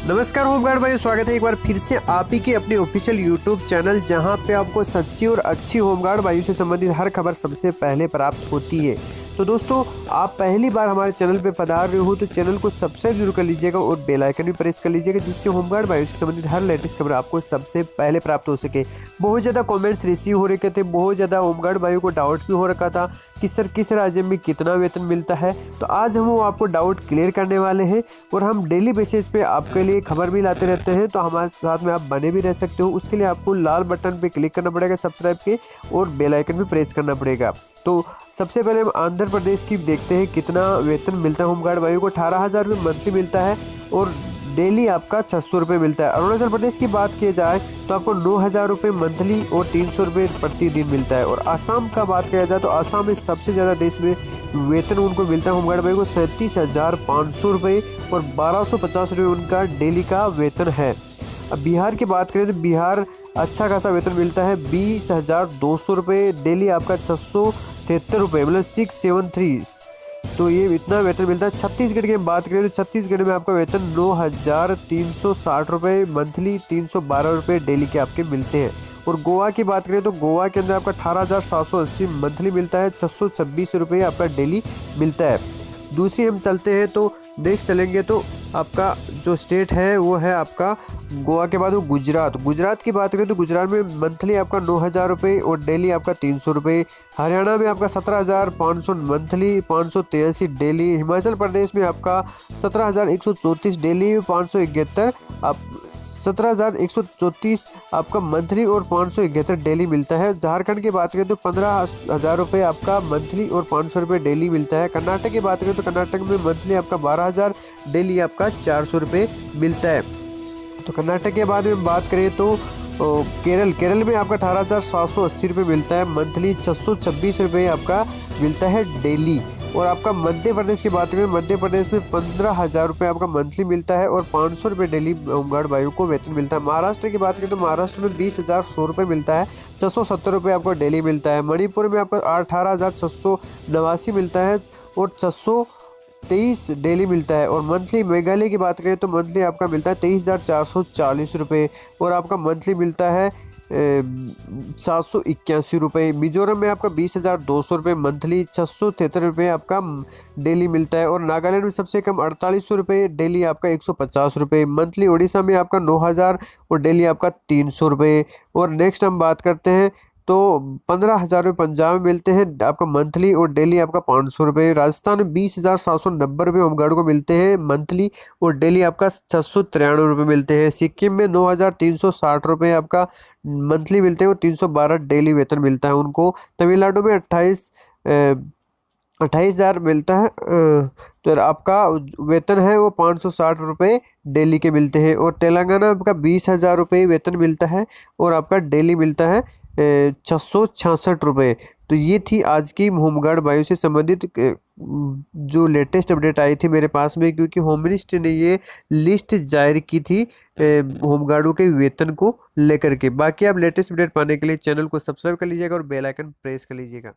नमस्कार होमगार्ड भाई, स्वागत है एक बार फिर से आप ही के अपने ऑफिशियल यूट्यूब चैनल, जहां पे आपको सच्ची और अच्छी होमगार्ड वायु से संबंधित हर खबर सबसे पहले प्राप्त होती है। तो दोस्तों, आप पहली बार हमारे चैनल पे पधार रहे हो तो चैनल को सब्सक्राइब जरूर कर लीजिएगा और बेल आइकन भी प्रेस कर लीजिएगा, जिससे होमगार्ड वायु से संबंधित हर लेटेस्ट खबर आपको सबसे पहले प्राप्त हो सके। बहुत ज़्यादा कमेंट्स रिसीव हो रखे थे, बहुत ज़्यादा होमगार्ड वायु को डाउट भी हो रखा था कि सर किस राज्य में कितना वेतन मिलता है। तो आज हम वो आपको डाउट क्लियर करने वाले हैं और हम डेली बेसिस पे आपके लिए खबर भी लाते रहते हैं, तो हमारे साथ में आप बने भी रह सकते हो। उसके लिए आपको लाल बटन पे क्लिक करना पड़ेगा सब्सक्राइब के, और बेल आइकन भी प्रेस करना पड़ेगा। तो सबसे पहले हम आंध्र प्रदेश की देखते हैं कितना वेतन मिलता है होमगार्ड वायु को। 18,000 रुपये मंथली मिलता है और डेली आपका 600 रुपये मिलता है। अरुणाचल प्रदेश की बात की जाए तो आपको 9,000 रुपये मंथली और 300 रुपये प्रतिदिन मिलता है। और आसाम का बात किया जाए तो आसाम में सबसे ज़्यादा देश में वेतन उनको मिलता है होमगार्ड वायु को 37,500 रुपये और 1,250 रुपये उनका डेली का वेतन है। अब बिहार की बात करें तो बिहार अच्छा खासा वेतन मिलता है, 20,200 रुपये डेली आपका 673 रुपये, मतलब 673। तो ये इतना वेतन मिलता है। छत्तीसगढ़ की बात करें तो छत्तीसगढ़ में आपका वेतन 9,360 रुपये मंथली, 312 रुपये डेली के आपके मिलते हैं। और गोवा की बात करें तो गोवा के अंदर आपका 18,780 मंथली मिलता है, 626 रुपये आपका डेली मिलता है। दूसरी हम चलते हैं तो नेक्स्ट चलेंगे तो आपका जो स्टेट है वो है आपका गोवा के बाद वो गुजरात की बात करें तो गुजरात में मंथली आपका 9,000 रुपये और डेली आपका 300 रुपये। हरियाणा में आपका 17,500 मंथली, 583 डेली। हिमाचल प्रदेश में आपका 17,134 डेली, 571 आप 17,134 आपका मंथली और 571 डेली मिलता है। झारखंड की बात करें तो 15,000 रुपये आपका मंथली और 500 रुपये डेली मिलता है। कर्नाटक की बात करें तो कर्नाटक में मंथली आपका 12,000, डेली आपका 400 रुपये मिलता है। तो कर्नाटक के बाद में बात करें तो केरल में आपका 18,780 रुपये मिलता है मंथली, 626 रुपये आपका मिलता है डेली। और आपका मध्य प्रदेश की बात करें, मध्य प्रदेश में 15,000 रुपये आपका मंथली मिलता है और 500 रुपये डेली होमगार्ड वायु को वेतन मिलता है। महाराष्ट्र की बात करें तो महाराष्ट्र में 20,100 रुपये मिलता है, 670 रुपये आपको डेली मिलता है। मणिपुर में आपका 18,689 मिलता है और 623 डेली मिलता है। और मंथली मेघालय की बात करें तो मंथली आपका मिलता है 23,440 रुपये और आपका मंथली मिलता है 781 रुपये। मिजोरम में आपका 20,200 रुपये मंथली, 673 रुपये आपका डेली मिलता है। और नागालैंड में सबसे कम 4,800 रुपये डेली आपका 150 रुपये मंथली। उड़ीसा में आपका 9,000 और डेली आपका 300 रुपये। और नेक्स्ट हम बात करते हैं तो 15,000 रुपये पंजाब में मिलते हैं आपका मंथली और डेली आपका 500 रुपये। राजस्थान में 20,790 रुपये होमगार्ड को मिलते हैं मंथली और डेली आपका 693 रुपये मिलते हैं। सिक्किम में 9,360 रुपये आपका मंथली मिलते हैं और 312 डेली वेतन मिलता है उनको। तमिलनाडु में 28,000 मिलता है, तो आपका वेतन है वो 560 रुपये डेली के मिलते हैं। और तेलंगाना में आपका 20,000 रुपये वेतन मिलता है और आपका डेली मिलता है 666 रुपये। तो ये थी आज की होमगार्ड वायु से संबंधित जो लेटेस्ट अपडेट आई थी मेरे पास में, क्योंकि होम मिनिस्ट्री ने ये लिस्ट जारी की थी होमगार्डों के वेतन को लेकर के। बाकी आप लेटेस्ट अपडेट पाने के लिए चैनल को सब्सक्राइब कर लीजिएगा और बेल आइकन प्रेस कर लीजिएगा।